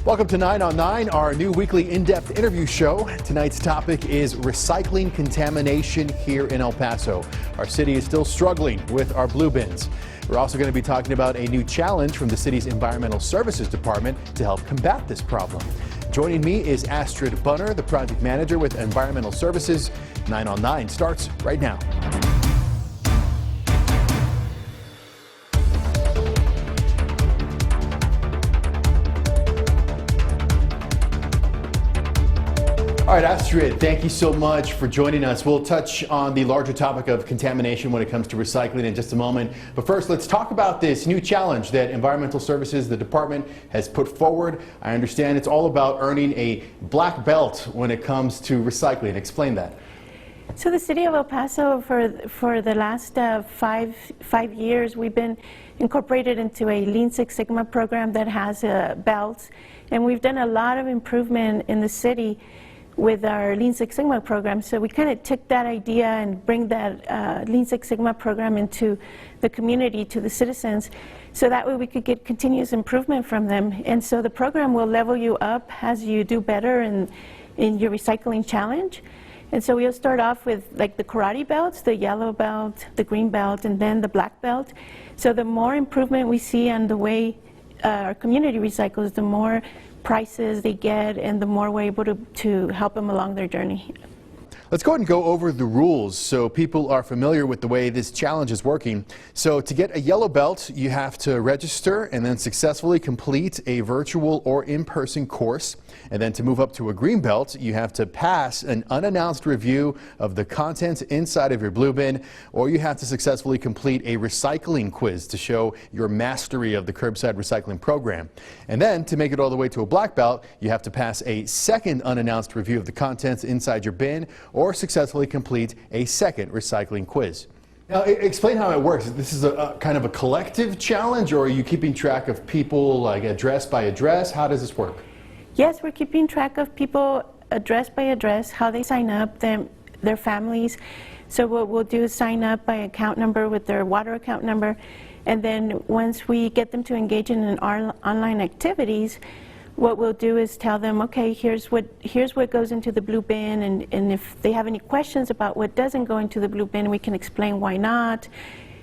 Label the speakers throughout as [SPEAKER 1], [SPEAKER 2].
[SPEAKER 1] Welcome to 9 on 9, our new weekly in-depth interview show. Tonight's topic is recycling contamination here in El Paso. Our city is still struggling with our blue bins. We're also going to be talking about a new challenge from the city's Environmental Services Department to help combat this problem. Joining me is Astrid Bunner, the project manager with Environmental Services. 9 on 9 starts right now. All right, Astrid, thank you so much for joining us. We'll touch on the larger topic of contamination when it comes to recycling in just a moment. But first, let's talk about this new challenge that Environmental Services, the department, has put forward. I understand it's all about earning a black belt when it comes to recycling. Explain that.
[SPEAKER 2] So the city of El Paso, for the last five years, we've been incorporated into a Lean Six Sigma program that has belts. And we've done a lot of improvement in the city with our Lean Six Sigma program. So we kind of took that idea and bring that Lean Six Sigma program into the community, to the citizens, so that way we could get continuous improvement from them. And so the program will level you up as you do better in your recycling challenge. And so we'll start off with like the karate belts, the yellow belt, the green belt, and then the black belt. So the more improvement we see on the way our community recycles, the more prices they get and the more we're able to help them along their journey.
[SPEAKER 1] Let's go ahead and go over the rules so people are familiar with the way this challenge is working. So to get a yellow belt, you have to register and then successfully complete a virtual or in-person course. And then to move up to a green belt, you have to pass an unannounced review of the contents inside of your blue bin, or you have to successfully complete a recycling quiz to show your mastery of the curbside recycling program. And then to make it all the way to a black belt, you have to pass a second unannounced review of the contents inside your bin, or successfully complete a second recycling quiz. Now, explain how it works. This is a kind of a collective challenge, or are you keeping track of people like address by address? How does this work?
[SPEAKER 2] Yes, we're keeping track of people address by address, how they sign up, their families. So what we'll do is sign up by account number with their water account number, and then once we get them to engage in our online activities, what we'll do is tell them, okay, here's what goes into the blue bin, and if they have any questions about what doesn't go into the blue bin, we can explain why not.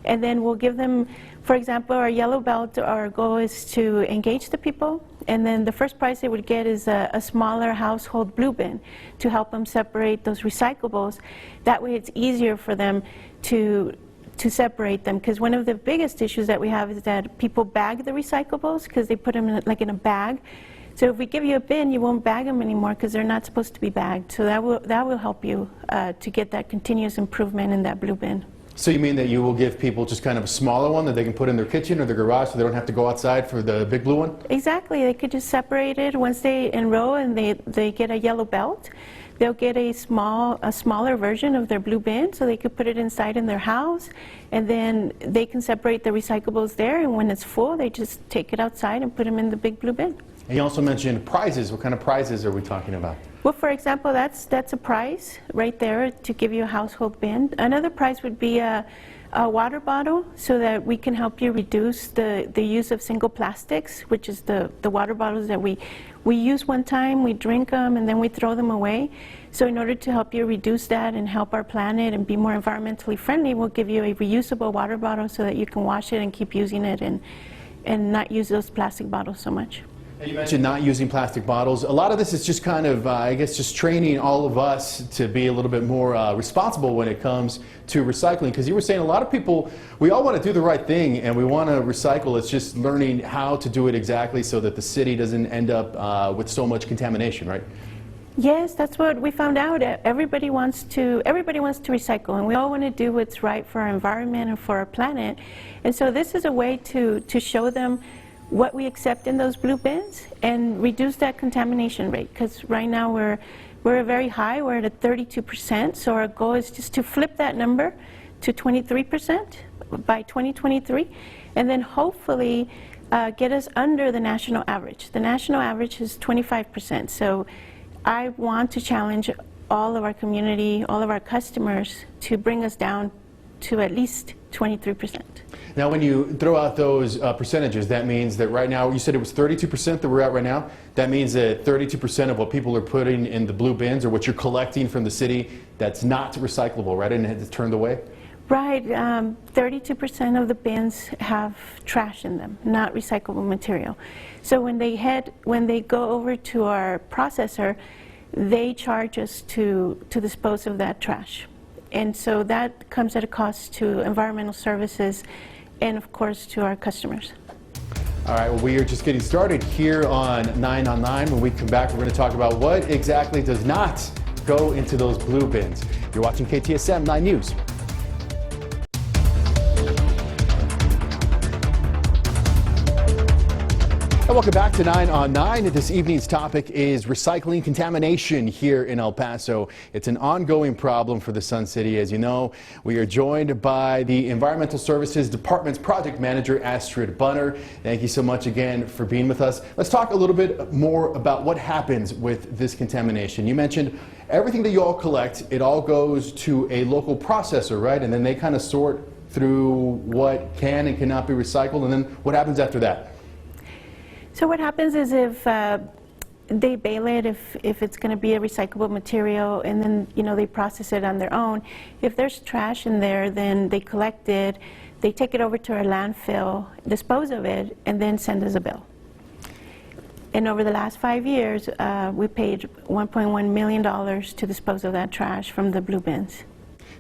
[SPEAKER 2] And then we'll give them, for example, our yellow belt, our goal is to engage the people, and then the first prize they would get is a smaller household blue bin to help them separate those recyclables. That way it's easier for them to separate them, because one of the biggest issues that we have is that people bag the recyclables because they put them in a bag. So if we give you a bin, you won't bag them anymore because they're not supposed to be bagged. So that will help you to get that continuous improvement in that blue bin.
[SPEAKER 1] So you mean that you will give people just kind of a smaller one that they can put in their kitchen or their garage so they don't have to go outside for the big blue one?
[SPEAKER 2] Exactly. They could just separate it. Once they enroll and they get a yellow belt, they'll get a smaller version of their blue bin, so they could put it inside in their house, and then they can separate the recyclables there, and when it's full, they just take it outside and put them in the big blue bin.
[SPEAKER 1] And you also mentioned prizes. What kind of prizes are we talking about?
[SPEAKER 2] Well, for example, that's a prize right there to give you a household bin. Another prize would be a water bottle, so that we can help you reduce the use of single plastics, which is the water bottles that we use one time, we drink them, and then we throw them away. So in order to help you reduce that and help our planet and be more environmentally friendly, we'll give you a reusable water bottle so that you can wash it and keep using it and not use those plastic bottles so much.
[SPEAKER 1] You mentioned not using plastic bottles. A lot of this is just kind of, I guess, just training all of us to be a little bit more responsible when it comes to recycling. Because you were saying a lot of people, we all want to do the right thing and we want to recycle. It's just learning how to do it exactly so that the city doesn't end up with so much contamination, right? Yes,
[SPEAKER 2] that's what we found out. Everybody wants to recycle, and we all want to do what's right for our environment and for our planet. And so this is a way to show them what we accept in those blue bins and reduce that contamination rate, because right now we're very high. We're at 32%, so our goal is just to flip that number to 23% by 2023, and then hopefully get us under the national average. The national average is 25%, so I want to challenge all of our community, all of our customers, to bring us down to at least 23%.
[SPEAKER 1] Now, when you throw out those percentages, that means that right now, you said it was 32% that we're at right now. That means that 32% of what people are putting in the blue bins, or what you're collecting from the city, that's not recyclable, right? And it's turned away?
[SPEAKER 2] Right. 32% of the bins have trash in them, not recyclable material. So when they go over to our processor, they charge us to dispose of that trash. And so that comes at a cost to environmental services and, of course, to our customers.
[SPEAKER 1] All right, well, we are just getting started here on 9 on 9. When we come back, we're going to talk about what exactly does not go into those blue bins. You're watching KTSM 9 News. And welcome back to 9 on 9. This evening's topic is recycling contamination here in El Paso. It's an ongoing problem for the Sun City. As you know, we are joined by the Environmental Services Department's Project Manager, Astrid Bunner. Thank you so much again for being with us. Let's talk a little bit more about what happens with this contamination. You mentioned everything that you all collect, it all goes to a local processor, right? And then they kind of sort through what can and cannot be recycled, and then what happens after that?
[SPEAKER 2] So what happens is if they bale it, if it's going to be a recyclable material, and then they process it on their own. If there's trash in there, then they collect it, they take it over to our landfill, dispose of it, and then send us a bill. And over the last 5 years, we paid $1.1 million to dispose of that trash from the blue bins.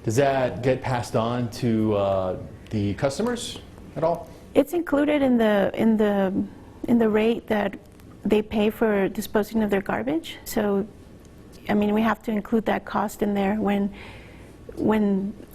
[SPEAKER 1] Does that get passed on to the customers at all?
[SPEAKER 2] It's included in the rate that they pay for disposing of their garbage. So, I mean, we have to include that cost in there when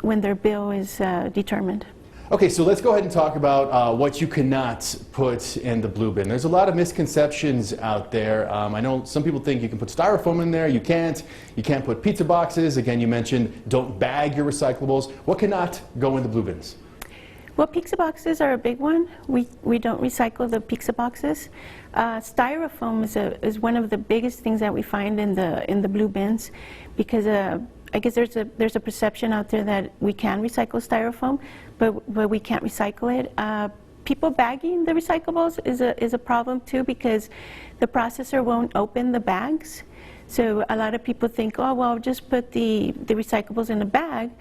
[SPEAKER 2] their bill is determined.
[SPEAKER 1] Okay, so let's go ahead and talk about what you cannot put in the blue bin. There's a lot of misconceptions out there. I know some people think you can put styrofoam in there. You can't. You can't put pizza boxes. Again, you mentioned don't bag your recyclables. What cannot go in the blue bins?
[SPEAKER 2] Well, pizza boxes are a big one. We don't recycle the pizza boxes. Styrofoam is one of the biggest things that we find in the blue bins, because I guess there's a perception out there that we can recycle styrofoam, but we can't recycle it. People bagging the recyclables is a problem too, because the processor won't open the bags. So a lot of people think, oh well, just put the recyclables in a bag.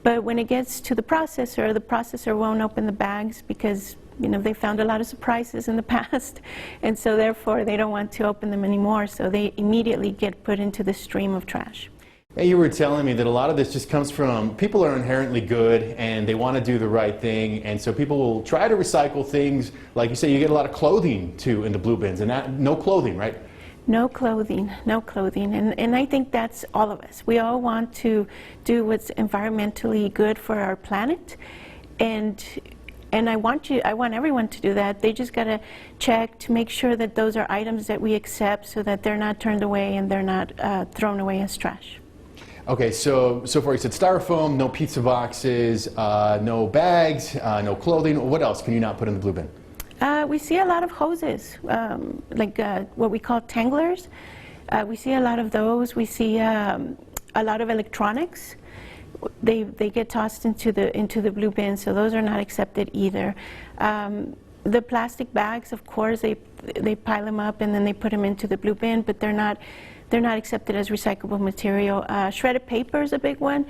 [SPEAKER 2] But when it gets to the processor won't open the bags because they found a lot of surprises in the past, and so therefore they don't want to open them anymore. So they immediately get put into the stream of trash.
[SPEAKER 1] Hey, you were telling me that a lot of this just comes from people are inherently good and they want to do the right thing, and so people will try to recycle things. Like you say, you get a lot of clothing too in the blue bins, and no clothing, right?
[SPEAKER 2] No clothing, no clothing, and I think that's all of us. We all want to do what's environmentally good for our planet, and I want everyone to do that. They just got to check to make sure that those are items that we accept, so that they're not turned away and they're not thrown away as trash.
[SPEAKER 1] Okay, so far you said styrofoam, no pizza boxes, no bags, no clothing. What else can you not put in the blue bin?
[SPEAKER 2] We see a lot of hoses, like what we call tanglers. We see a lot of those. We see a lot of electronics. They get tossed into the blue bin, so those are not accepted either. The plastic bags, of course, they pile them up and then they put them into the blue bin, but they're not accepted as recyclable material. Shredded paper is a big one.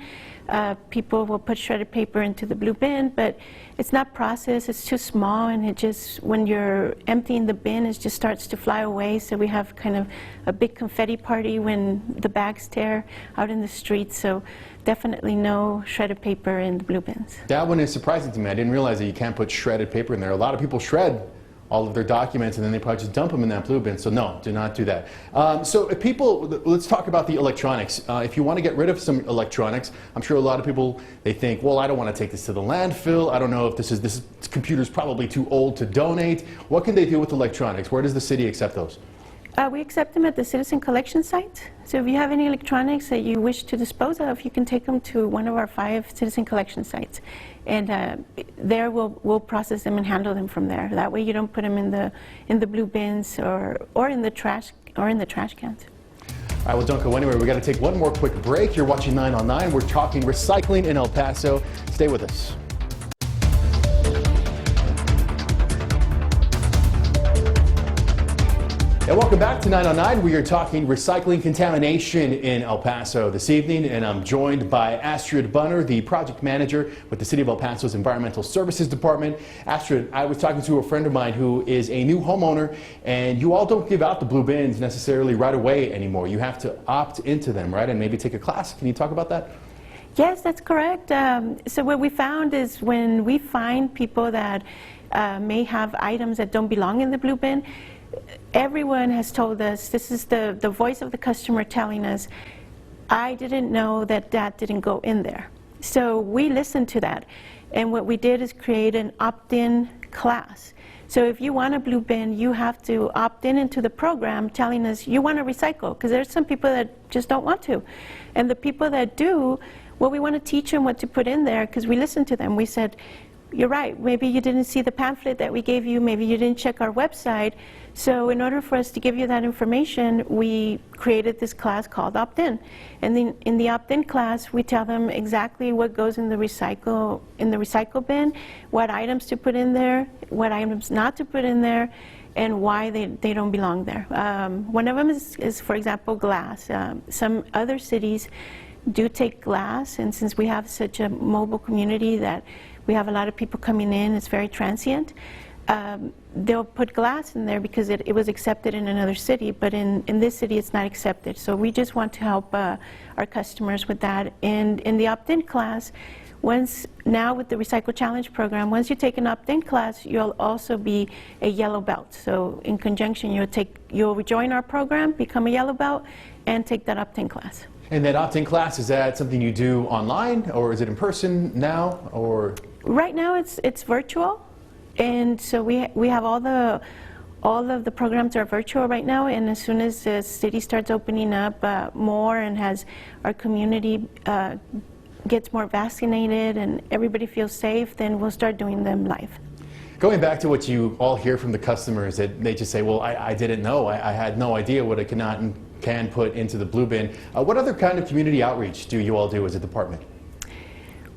[SPEAKER 2] People will put shredded paper into the blue bin, but it's not processed, it's too small, and it just, when you're emptying the bin, it just starts to fly away. So we have kind of a big confetti party when the bags tear out in the streets. So definitely no shredded paper in the blue bins.
[SPEAKER 1] That one is surprising to me. I didn't realize that you can't put shredded paper in there. A lot of people shred all of their documents and then they probably just dump them in that blue bin. So no, do not do that. So if people, let's talk about the electronics. If you want to get rid of some electronics, I'm sure a lot of people, they think, well, I don't want to take this to the landfill. I don't know if this computer's probably too old to donate. What can they do with electronics? Where does the city accept those?
[SPEAKER 2] We accept them at the citizen collection site. So if you have any electronics that you wish to dispose of, you can take them to one of our 5 citizen collection sites. And there we'll process them and handle them from there. That way you don't put them in the blue bins or in the trash cans.
[SPEAKER 1] All right, well, don't go anywhere. We got to take one more quick break. You're watching 9 on 9. We're talking recycling in El Paso. Stay with us. And welcome back to 9 on 9. We are talking recycling contamination in El Paso this evening, and I'm joined by Astrid Bunner, the project manager with the City of El Paso's Environmental Services Department. Astrid, I was talking to a friend of mine who is a new homeowner, and you all don't give out the blue bins necessarily right away anymore. You have to opt into them, right, and maybe take a class. Can you talk about that?
[SPEAKER 2] Yes, that's correct. So what we found is when we find people that may have items that don't belong in the blue bin, everyone has told us, this is the voice of the customer telling us, I didn't know that that didn't go in there. So we listened to that. And what we did is create an opt-in class. So if you want a blue bin, you have to opt in into the program telling us you want to recycle, because there's some people that just don't want to. And the people that do, well, we want to teach them what to put in there, because we listened to them. We said, you're right, maybe you didn't see the pamphlet that we gave you, maybe you didn't check our website. So in order for us to give you that information, we created this class called Opt-in. And then in the Opt-in class, we tell them exactly what goes in the recycle bin, what items to put in there, what items not to put in there, and why they don't belong there. One of them is, for example, glass. Some other cities do take glass, and since we have such a mobile community that we have a lot of people coming in, it's very transient, they'll put glass in there because it was accepted in another city, but in this city it's not accepted. So we just want to help our customers with that. And in the opt-in class, now with the Recycle Challenge program, once you take an opt-in class, you'll also be a yellow belt. So in conjunction, you'll join our program, become a yellow belt, and take that opt-in class.
[SPEAKER 1] And that opt-in class, is that something you do online, or is it in person now, or?
[SPEAKER 2] Right now it's virtual, and so we have all of the programs are virtual right now, and as soon as the city starts opening up more and has our community gets more vaccinated and everybody feels safe, then we'll start doing them live.
[SPEAKER 1] Going back to what you all hear from the customers, that they just say, well, I didn't know, I had no idea what I cannot and can put into the blue bin. What other kind of community outreach do you all do as a department?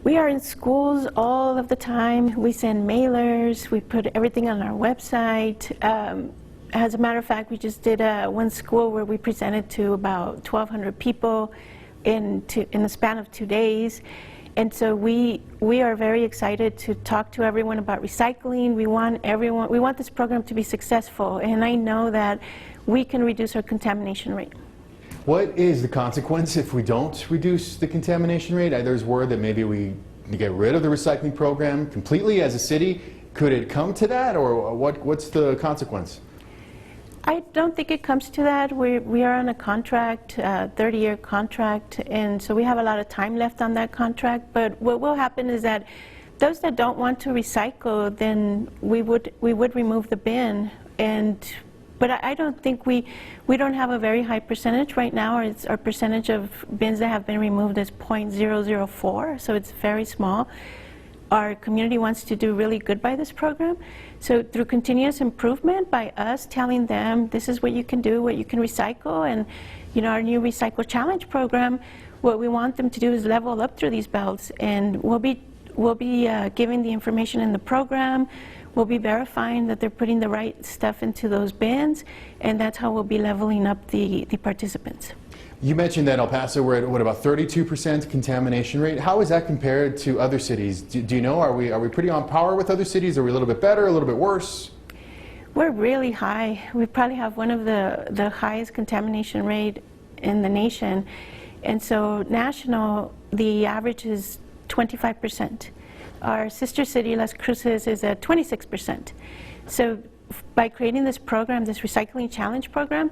[SPEAKER 2] We are in schools all of the time. We send mailers, we put everything on our website. As a matter of fact, we just did one school where we presented to about 1,200 people in the span of 2 days. And so we are very excited to talk to everyone about recycling. We want this program to be successful, and I know that we can reduce our contamination rate.
[SPEAKER 1] What is the consequence if we don't reduce the contamination rate? There's word that maybe we get rid of the recycling program completely as a city. Could it come to that, or what's the consequence?
[SPEAKER 2] I don't think it comes to that. We are on a contract, 30-year contract, and so we have a lot of time left on that contract. But what will happen is that those that don't want to recycle, then we would remove the bin. But I don't think we don't have a very high percentage right now. Our percentage of bins that have been removed is 0.004, so it's very small. Our community wants to do really good by this program. So through continuous improvement, by us telling them this is what you can do, what you can recycle, and our new Recycle Challenge program, what we want them to do is level up through these belts, and we'll be giving the information in the program. We'll be verifying that they're putting the right stuff into those bins, and that's how we'll be leveling up the participants.
[SPEAKER 1] You mentioned that El Paso, we're at about 32% contamination rate. How is that compared to other cities? Do you know, are we pretty on par with other cities? Are we a little bit better, a little bit worse?
[SPEAKER 2] We're really high. We probably have one of the highest contamination rate in the nation. And so national, the average is 25%. Our sister city, Las Cruces, is at 26%. So by creating this program, this Recycling Challenge program,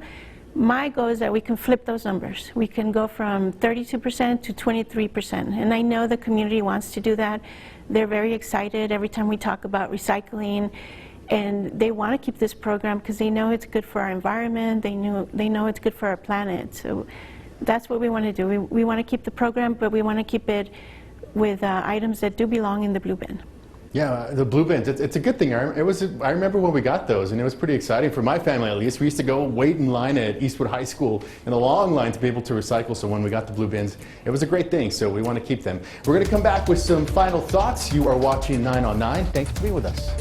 [SPEAKER 2] my goal is that we can flip those numbers. We can go from 32% to 23%. And I know the community wants to do that. They're very excited every time we talk about recycling. And they want to keep this program because they know it's good for our environment. They know it's good for our planet. So that's what we want to do. We want to keep the program, but we want to keep it with items that do belong in the blue bin.
[SPEAKER 1] Yeah, the blue bins, it's a good thing. I remember when we got those, and it was pretty exciting for my family at least. We used to go wait in line at Eastwood High School in a long line to be able to recycle, so when we got the blue bins, it was a great thing, so we want to keep them. We're going to come back with some final thoughts. You are watching 9 on 9. Thanks for being with us.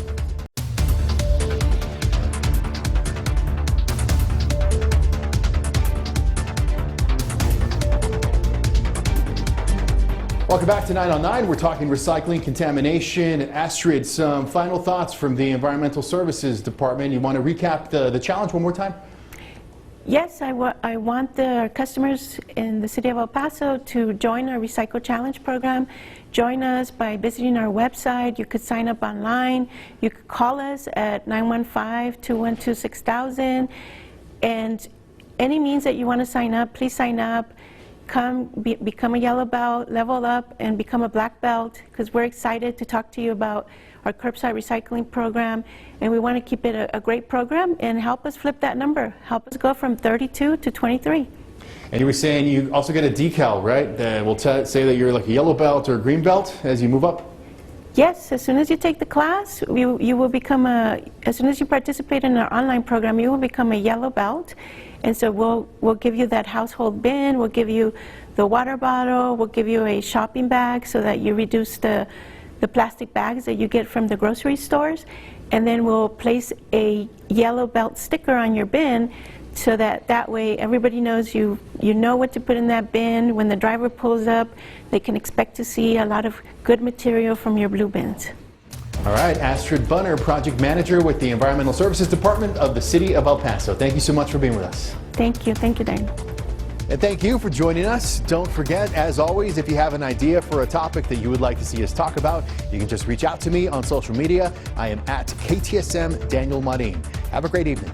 [SPEAKER 1] Welcome back to 9 on 9. We're talking recycling, contamination. Astrid, some final thoughts from the Environmental Services Department. You want to recap the challenge one more time?
[SPEAKER 2] Yes, I want the customers in the city of El Paso to join our Recycle Challenge program. Join us by visiting our website. You could sign up online. You could call us at 915-212-6000. And any means that you want to sign up, please sign up. Come, become a yellow belt, level up, and become a black belt, because we're excited to talk to you about our curbside recycling program, and we want to keep it a great program and help us flip that number, help us go from 32 to 23.
[SPEAKER 1] And you were saying you also get a decal, right? That will say that you're like a yellow belt or a green belt as you move up?
[SPEAKER 2] Yes, as soon as you take the class, you will become as soon as you participate in our online program, you will become a yellow belt. And so we'll give you that household bin, we'll give you the water bottle, we'll give you a shopping bag so that you reduce the plastic bags that you get from the grocery stores. And then we'll place a yellow belt sticker on your bin so that way everybody knows you know what to put in that bin. When the driver pulls up, they can expect to see a lot of good material from your blue bins.
[SPEAKER 1] All right, Astrid Bunner, Project Manager with the Environmental Services Department of the City of El Paso. Thank you so much for being with us.
[SPEAKER 2] Thank you, Dane.
[SPEAKER 1] And thank you for joining us. Don't forget, as always, if you have an idea for a topic that you would like to see us talk about, you can just reach out to me on social media. I am at KTSM Daniel Marin. Have a great evening.